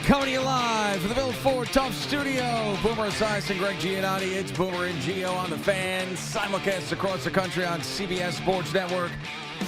coming to you live from the Bill Ford Tough Studio. Boomer Esiason and Greg Giannotti. It's Boomer and Gio on the Fan. Simulcast across the country on CBS Sports Network.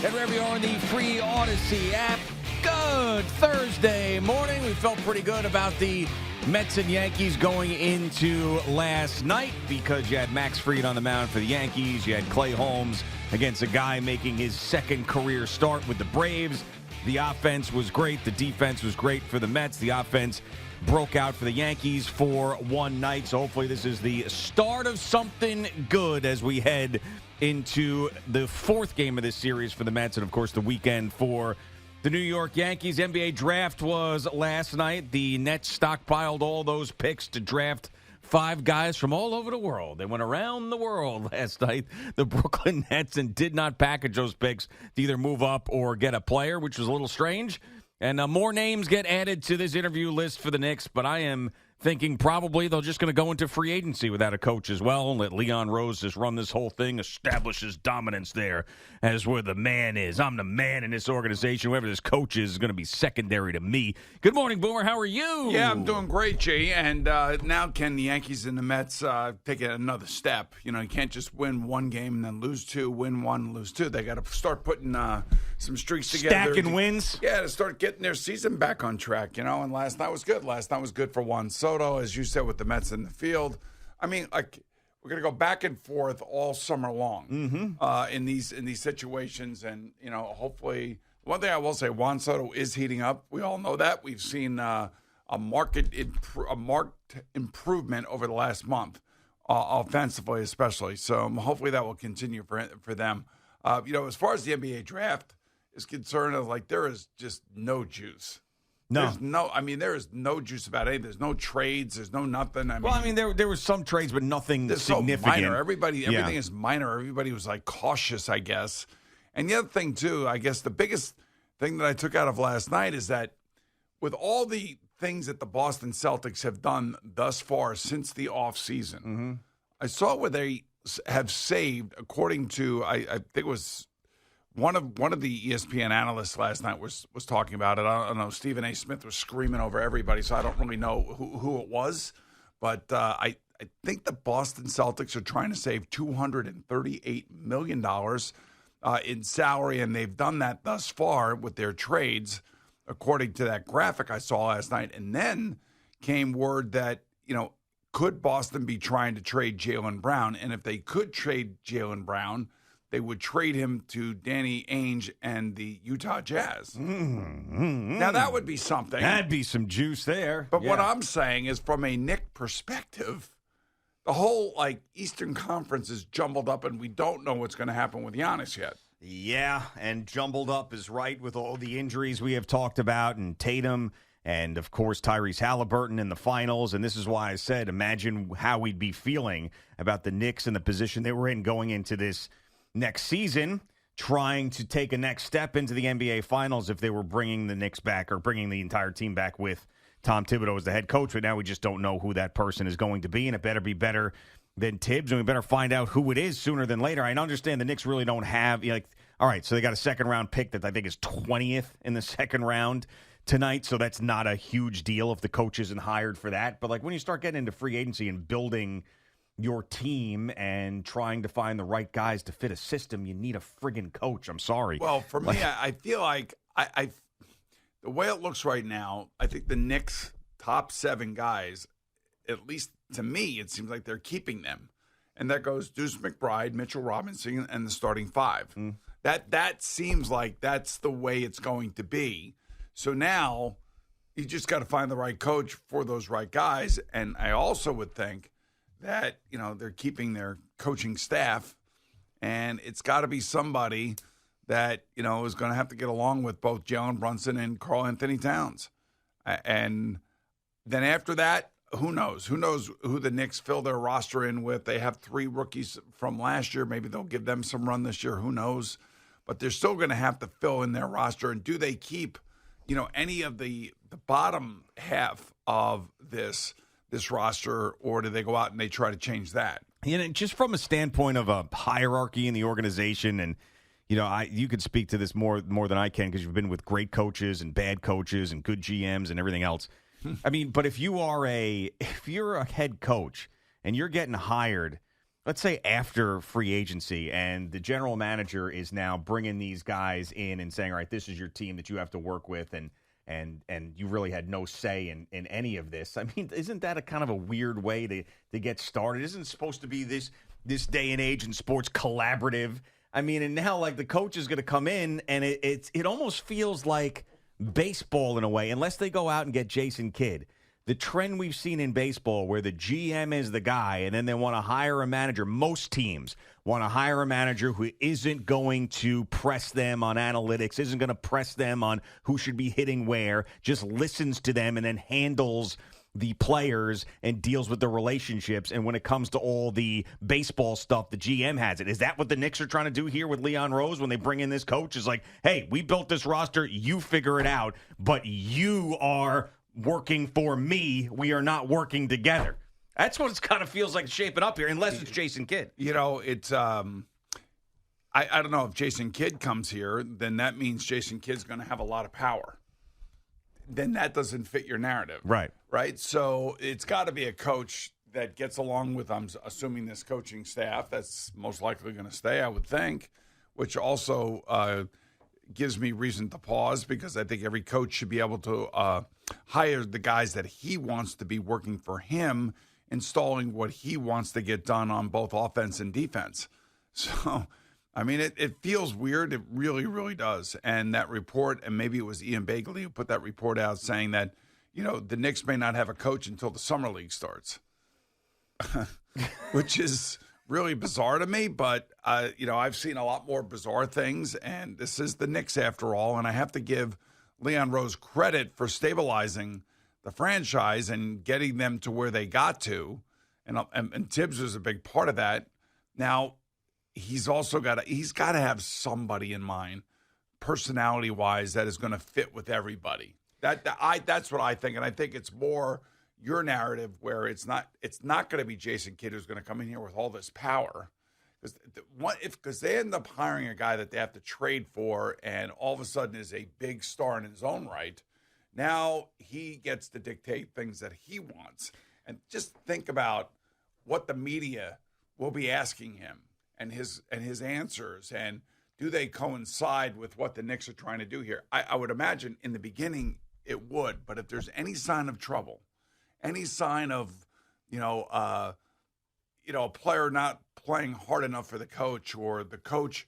And wherever you are in the free Odyssey app. Good Thursday morning. We felt pretty good about the Mets and Yankees going into last night because you had Max Fried on the mound for the Yankees. You had Clay Holmes against a guy making his second career start with the Braves. The offense was great. The defense was great for the Mets. The offense broke out for the Yankees for one night. So hopefully this is the start of something good as we head into the fourth game of this series for the Mets and, of course, the weekend for the New York Yankees. NBA draft was last night. The Nets stockpiled all those picks to draft 5 guys from all over the world. They went around the world last night, the Brooklyn Nets, and did not package those picks to either move up or get a player, which was a little strange. And more names get added to this interview list for the Knicks, but I am thinking probably they're just going to go into free agency without a coach as well and let Leon Rose just run this whole thing, establish his dominance there as where the man is. I'm the man in this organization. Whoever this coach is going to be secondary to me. Good morning, Boomer. How are you? Yeah, I'm doing great, Jay. And now can the Yankees and the Mets take another step? You know, you can't just win one game and then lose 2, win 1, lose 2. They got to start putting some streaks together. Stacking wins? Yeah, to start getting their season back on track, you know. And last night was good. Last night was good for Juan Soto, as you said, with the Mets in the field. I mean, like, we're going to go back and forth all summer long in these situations. And, you know, hopefully, one thing I will say, Juan Soto is heating up. We all know that. We've seen a marked improvement over the last month, offensively especially. So hopefully that will continue for them. You know, as far as the NBA draft is concerned, like, there is just no juice. No. There is no juice about anything. There's no trades. There's no nothing. There were some trades, but nothing significant. So minor. Everything is minor. Everybody was, like, cautious, I guess. And the other thing, too, I guess the biggest thing that I took out of last night is that with all the things that the Boston Celtics have done thus far since the offseason, I saw where they have saved, according to, I think it was one of the ESPN analysts last night was talking about it. I don't know. Stephen A. Smith was screaming over everybody, so I don't really know who it was. But I think the Boston Celtics are trying to save $238 million in salary, and they've done that thus far with their trades, according to that graphic I saw last night. And then came word that, you know, could Boston be trying to trade Jaylen Brown? And if they could trade Jaylen Brown, they would trade him to Danny Ainge and the Utah Jazz. Now, that would be something. That'd be some juice there. But what I'm saying is, from a Knick perspective, the whole, like, Eastern Conference is jumbled up, and we don't know what's going to happen with Giannis yet. Yeah, and jumbled up is right with all the injuries we have talked about, and Tatum, and, of course, Tyrese Halliburton in the finals. And this is why I said, imagine how we'd be feeling about the Knicks and the position they were in going into this next season, trying to take a next step into the NBA Finals if they were bringing the Knicks back or bringing the entire team back with Tom Thibodeau as the head coach. But now we just don't know who that person is going to be, and it better be better than Tibbs, and we better find out who it is sooner than later. I understand the Knicks really don't have, all right, so they got a second-round pick that I think is 20th in the second round tonight, so that's not a huge deal if the coach isn't hired for that. But, like, when you start getting into free agency and building your team and trying to find the right guys to fit a system, you need a friggin' coach. I'm sorry. Well, for me, I feel like the way it looks right now, I think the Knicks' top 7 guys, at least to me, it seems like they're keeping them. And that goes Deuce McBride, Mitchell Robinson, and the starting 5. That seems like that's the way it's going to be. So now you just got to find the right coach for those right guys. And I also would think that, you know, they're keeping their coaching staff, and it's got to be somebody that, you know, is going to have to get along with both Jalen Brunson and Karl Anthony Towns. And then after that, who knows? Who knows who the Knicks fill their roster in with? They have 3 rookies from last year. Maybe they'll give them some run this year. Who knows? But they're still going to have to fill in their roster. And do they keep, you know, any of the bottom half of this roster, or do they go out and they try to change that? You know, just from a standpoint of a hierarchy in the organization, and, you know, you could speak to this more than I can because you've been with great coaches and bad coaches and good GMs and everything else. I mean, but if you're a head coach and you're getting hired, let's say after free agency, and the general manager is now bringing these guys in and saying, all right, this is your team that you have to work with, and you really had no say in any of this. I mean, isn't that a kind of a weird way to get started? Isn't it supposed to be this day and age in sports collaborative? I mean, and now like the coach is going to come in, and it almost feels like baseball in a way, unless they go out and get Jason Kidd. The trend we've seen in baseball where the GM is the guy and then they want to hire a manager. Most teams want to hire a manager who isn't going to press them on analytics, isn't going to press them on who should be hitting where, just listens to them and then handles the players and deals with the relationships. And when it comes to all the baseball stuff, the GM has it. Is that what the Knicks are trying to do here with Leon Rose when they bring in this coach? Is like, hey, we built this roster, you figure it out, but you are working for me. We are not working together. That's what it kind of feels like shaping up here, unless it's Jason Kidd. You know, it's I don't know if Jason Kidd comes here, then that means Jason Kidd's going to have a lot of power. Then that doesn't fit your narrative. Right. Right? So it's got to be a coach that gets along with, I'm assuming, this coaching staff. That's most likely going to stay, I would think, which also gives me reason to pause, because I think every coach should be able to hire the guys that he wants to be working for him, installing what he wants to get done on both offense and defense. So, I mean, it feels weird. It really, really does. And that report, and maybe it was Ian Begley who put that report out saying that, you know, the Knicks may not have a coach until the summer league starts, which is really bizarre to me. But, you know, I've seen a lot more bizarre things, and this is the Knicks after all. And I have to give Leon Rose credit for stabilizing the franchise and getting them to where they got to. And Tibbs was a big part of that. Now, he's got to have somebody in mind, personality-wise, that is going to fit with everybody. That's what I think, and I think it's more your narrative where it's not going to be Jason Kidd who's going to come in here with all this power, because they end up hiring a guy that they have to trade for, and all of a sudden is a big star in his own right. Now he gets to dictate things that he wants, and just think about what the media will be asking him and his answers, and do they coincide with what the Knicks are trying to do here? I would imagine in the beginning it would, but if there's any sign of trouble, any sign of, a player not playing hard enough for the coach, or the coach,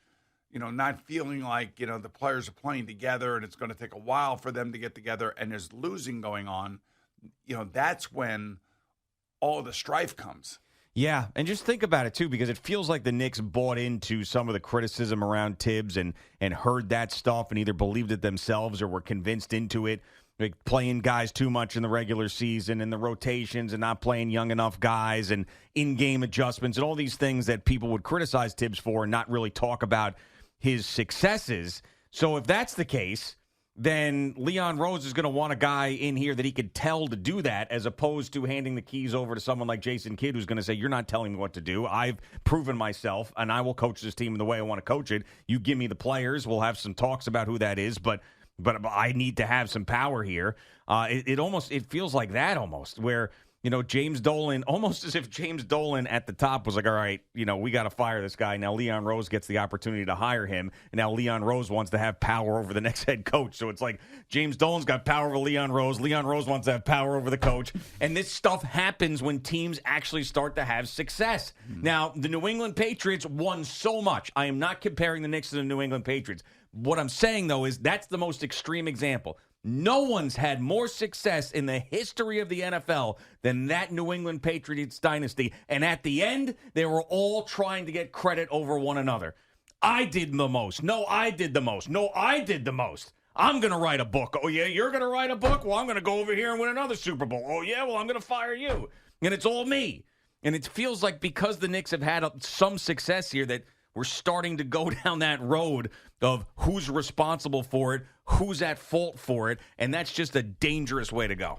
not feeling like, the players are playing together and it's going to take a while for them to get together, and there's losing going on, that's when all the strife comes. Yeah, and just think about it, too, because it feels like the Knicks bought into some of the criticism around Tibbs and heard that stuff and either believed it themselves or were convinced into it, like playing guys too much in the regular season and the rotations and not playing young enough guys and in-game adjustments and all these things that people would criticize Tibbs for and not really talk about his successes. So if that's the case, then Leon Rose is going to want a guy in here that he could tell to do that, as opposed to handing the keys over to someone like Jason Kidd, who's going to say, you're not telling me what to do. I've proven myself, and I will coach this team the way I want to coach it. You give me the players. We'll have some talks about who that is, but I need to have some power here. It feels like that almost, where James Dolan, almost as if James Dolan at the top was like, all right, we got to fire this guy. Now Leon Rose gets the opportunity to hire him. And now Leon Rose wants to have power over the next head coach. So it's like James Dolan's got power over Leon Rose. Leon Rose wants to have power over the coach. And this stuff happens when teams actually start to have success. Now, the New England Patriots won so much. I am not comparing the Knicks to the New England Patriots. What I'm saying, though, is that's the most extreme example. No one's had more success in the history of the NFL than that New England Patriots dynasty. And at the end, they were all trying to get credit over one another. I did the most. No, I did the most. No, I did the most. I'm going to write a book. Oh, yeah, you're going to write a book? Well, I'm going to go over here and win another Super Bowl. Oh, yeah, well, I'm going to fire you. And it's all me. And it feels like because the Knicks have had some success here that we're starting to go down that road of who's responsible for it, who's at fault for it, and that's just a dangerous way to go.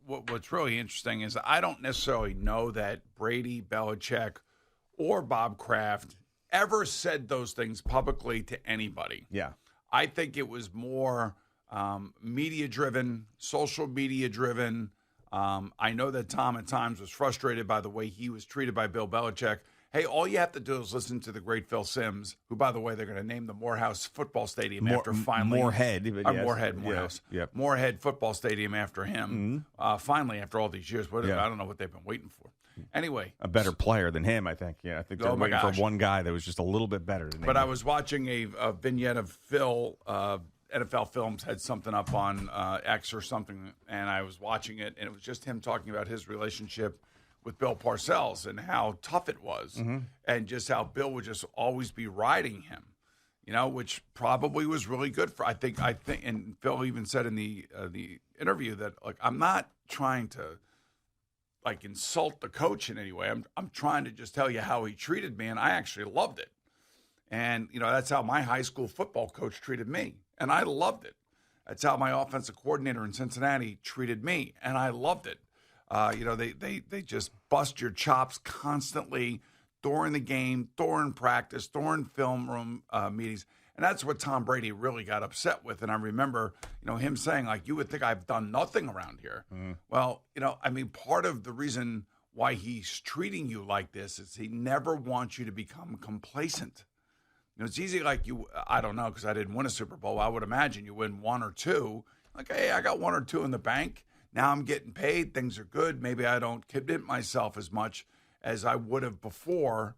What's really interesting is I don't necessarily know that Brady, Belichick, or Bob Kraft ever said those things publicly to anybody. Yeah. I think it was more media-driven, social media-driven, I know that Tom at times was frustrated by the way he was treated by Bill Belichick. Hey, all you have to do is listen to the great Phil Simms, who, by the way, they're going to name the Morehouse Football Stadium after finally. Morehead. Yes. Morehouse. Yeah, yep. Morehead Football Stadium after him. Finally, after all these years. I don't know what they've been waiting for. Anyway. A better player than him, I think. Yeah, I think they're waiting for one guy that was just a little bit better than him. But I was watching a vignette of Phil. NFL Films had something up on X or something, and I was watching it, and it was just him talking about his relationship with Bill Parcells and how tough it was, and just how Bill would just always be riding him, which probably was really good for. I think, and Phil even said in the interview that I'm not trying to insult the coach in any way. I'm trying to just tell you how he treated me, and I actually loved it. And that's how my high school football coach treated me, and I loved it. That's how my offensive coordinator in Cincinnati treated me, and I loved it. They just bust your chops constantly during the game, during practice, during film room meetings. And that's what Tom Brady really got upset with. And I remember, him saying, you would think I've done nothing around here. Well, part of the reason why he's treating you like this is he never wants you to become complacent. It's easy I don't know, because I didn't win a Super Bowl. I would imagine you win one or two. Hey, I got one or two in the bank. Now I'm getting paid. Things are good. Maybe I don't commit myself as much as I would have before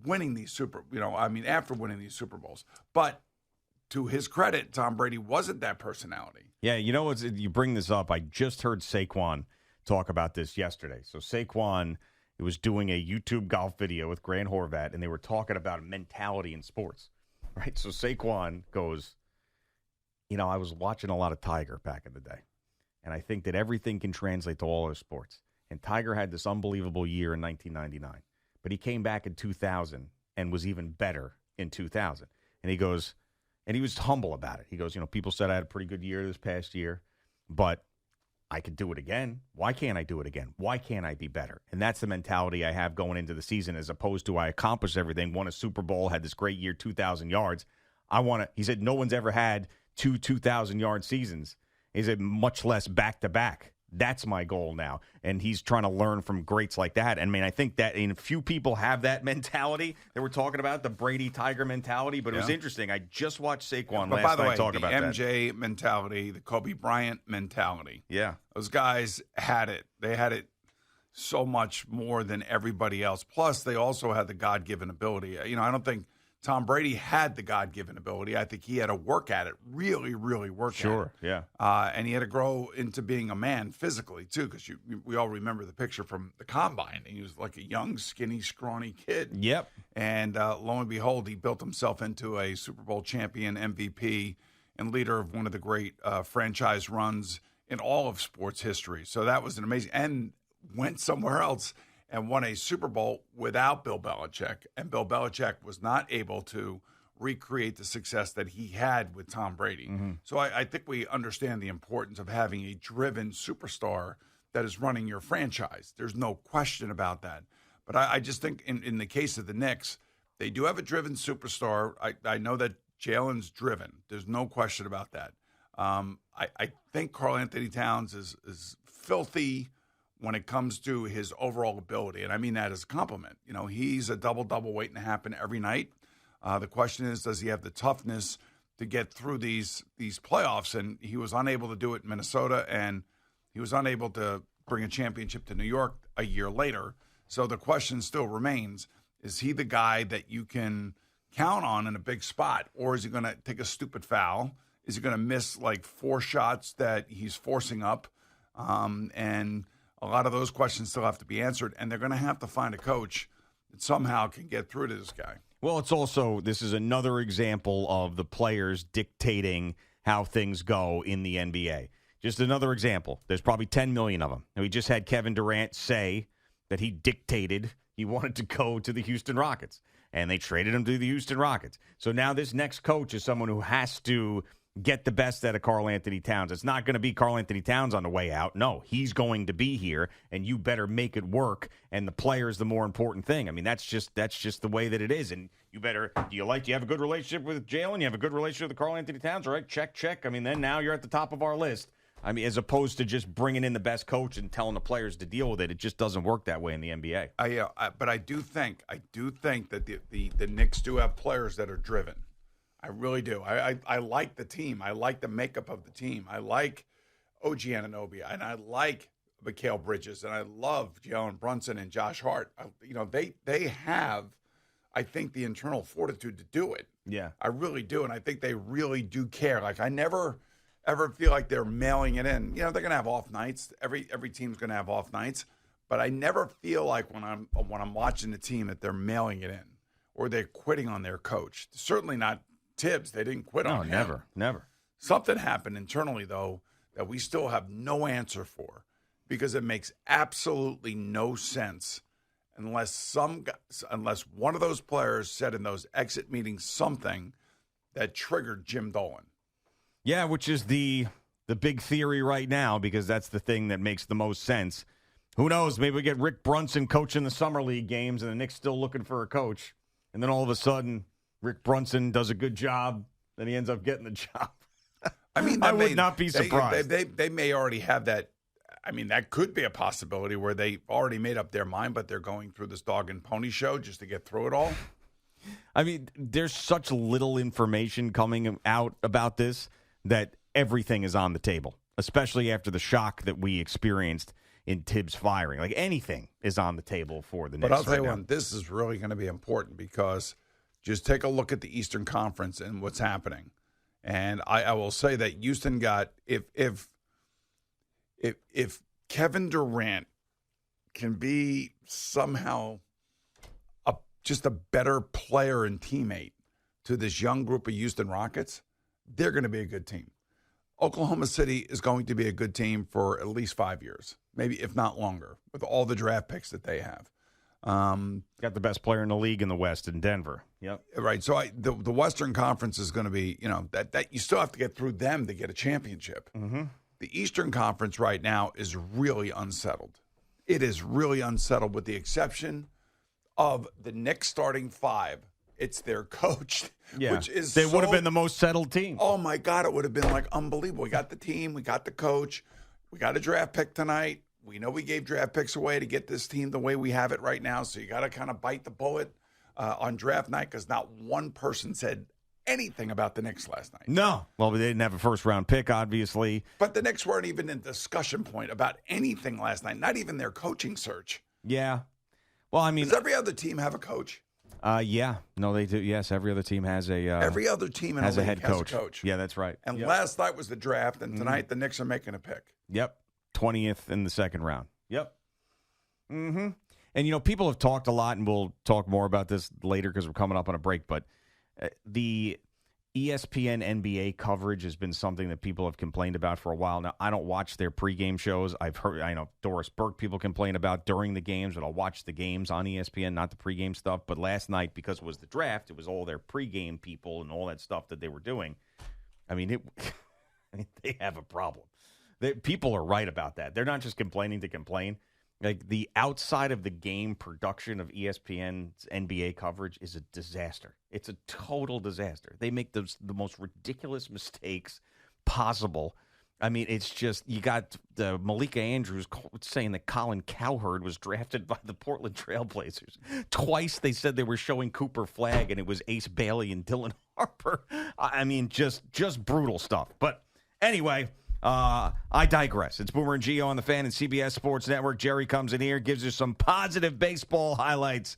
winning these after winning these Super Bowls. But to his credit, Tom Brady wasn't that personality. Yeah, you bring this up. I just heard Saquon talk about this yesterday. So Saquon was doing a YouTube golf video with Grant Horvat, and they were talking about mentality in sports, right? So Saquon goes, I was watching a lot of Tiger back in the day. And I think that everything can translate to all those sports. And Tiger had this unbelievable year in 1999. But he came back in 2000 and was even better in 2000. And he goes, and he was humble about it. He goes, people said I had a pretty good year this past year, but I could do it again. Why can't I do it again? Why can't I be better? And that's the mentality I have going into the season, as opposed to I accomplished everything, won a Super Bowl, had this great year, 2,000 yards. He said no one's ever had 2,000-yard seasons. He said much less back-to-back. That's my goal now. And he's trying to learn from greats like that. And I think that few people have that mentality that we're talking about, the Brady Tiger mentality. But it was interesting. I just watched Saquon last night talk about that. But by the way, the MJ mentality, the Kobe Bryant mentality. Yeah. Those guys had it. They had it so much more than everybody else. Plus, they also had the God-given ability. I don't think Tom Brady had the God-given ability. I think he had to work at it, really, really work at it. Sure, yeah. And he had to grow into being a man physically, too, because we all remember the picture from the Combine. He was like a young, skinny, scrawny kid. Yep. And lo and behold, he built himself into a Super Bowl champion, MVP, and leader of one of the great franchise runs in all of sports history. So that was an amazing – and went somewhere else and won a Super Bowl without Bill Belichick. And Bill Belichick was not able to recreate the success that he had with Tom Brady. Mm-hmm. So I think we understand the importance of having a driven superstar that is running your franchise. There's no question about that. But I just think in the case of the Knicks, they do have a driven superstar. I know that Jalen's driven. There's no question about that. I think Karl Anthony Towns is filthy when it comes to his overall ability. And I mean that as a compliment. He's a double-double waiting to happen every night. The question is, does he have the toughness to get through these playoffs? And he was unable to do it in Minnesota, and he was unable to bring a championship to New York a year later. So the question still remains, is he the guy that you can count on in a big spot? Or is he going to take a stupid foul? Is he going to miss like 4 shots that he's forcing up? And a lot of those questions still have to be answered, and they're going to have to find a coach that somehow can get through to this guy. Well, this is another example of the players dictating how things go in the NBA. Just another example. There's probably 10 million of them. And we just had Kevin Durant say that he dictated he wanted to go to the Houston Rockets, and they traded him to the Houston Rockets. So now this next coach is someone who has to get the best out of Karl Anthony Towns. It's not going to be Karl Anthony Towns on the way out. No, he's going to be here, and you better make it work. And the player is the more important thing. That's just the way that it is. And you better. Do you have a good relationship with Jalen? You have a good relationship with Karl Anthony Towns? All right, check. Then now you're at the top of our list I mean, as opposed to just bringing in the best coach and telling the players to deal with it. It just doesn't work that way in the NBA. But I do think that the Knicks do have players that are driven. I really do. I like the team. I like the makeup of the team. I like OG Anunoby, and I like Mikal Bridges, and I love Jalen Brunson and Josh Hart. They have, I think, the internal fortitude to do it. Yeah. I really do, and I think they really do care. Like, I never ever feel like they're mailing it in. They're going to have off nights. Every team's going to have off nights, but I never feel like when I'm watching the team that they're mailing it in or they're quitting on their coach. Certainly not Tibbs. They didn't quit on him. Never. Something happened internally, though, that we still have no answer for, because it makes absolutely no sense unless one of those players said in those exit meetings something that triggered Jim Dolan. Yeah, which is the big theory right now, because that's the thing that makes the most sense. Who knows? Maybe we get Rick Brunson coaching the summer league games, and the Knicks still looking for a coach. And then all of a sudden, Rick Brunson does a good job, and he ends up getting the job. I mean, I would not be surprised. They may already have that. I mean, that could be a possibility where they already made up their mind, but they're going through this dog and pony show just to get through it all. I mean, there's such little information coming out about this that everything is on the table, especially after the shock that we experienced in Tibbs firing. Like, anything is on the table for the Knicks. But I'll tell you now. what, this is really going to be important, because just take a look at the Eastern Conference and what's happening. And I will say that Houston got, if Kevin Durant can be somehow just a better player and teammate to this young group of Houston Rockets, they're going to be a good team. Oklahoma City is going to be a good team for at least 5 years, maybe if not longer, with all the draft picks that they have. Got the best player in the league in the West in Denver. Yep. Right. So the Western Conference is going to be, that you still have to get through them to get a championship. Mm-hmm. The Eastern Conference right now is really unsettled. It is really unsettled, with the exception of the Knicks starting five. It's their coach, which is they would have been the most settled team. Oh my God, it would have been like unbelievable. We got the team, we got the coach, we got a draft pick tonight. We know we gave draft picks away to get this team the way we have it right now. So you got to kind of bite the bullet on draft night, because not one person said anything about the Knicks last night. No. Well, they didn't have a first-round pick, obviously. But the Knicks weren't even in discussion point about anything last night, not even their coaching search. Yeah. Well, I mean, does every other team have a coach? Yeah. No, they do. Yes, every other team has a every other team in has a a head coach. Has a coach. Yeah, that's right. And last night was the draft, and tonight the Knicks are making a pick. Yep. 20th in the second round. Yep. Mm-hmm. And, people have talked a lot, and we'll talk more about this later because we're coming up on a break, but the ESPN NBA coverage has been something that people have complained about for a while now. I don't watch their pregame shows. I know Doris Burke people complain about during the games, but I'll watch the games on ESPN, not the pregame stuff. But last night, because it was the draft, it was all their pregame people and all that stuff that they were doing. I mean, they have a problem. People are right about that. They're not just complaining to complain. Like, the outside of the game production of ESPN's NBA coverage is a disaster. It's a total disaster. They make the most ridiculous mistakes possible. I mean, it's just, you got the Malika Andrews saying that Colin Cowherd was drafted by the Portland Trailblazers. Twice they said they were showing Cooper Flagg, and it was Ace Bailey and Dylan Harper. I mean, just brutal stuff. But anyway, I digress. It's Boomer and Gio on the Fan and CBS Sports Network. Jerry comes in here, gives us some positive baseball highlights.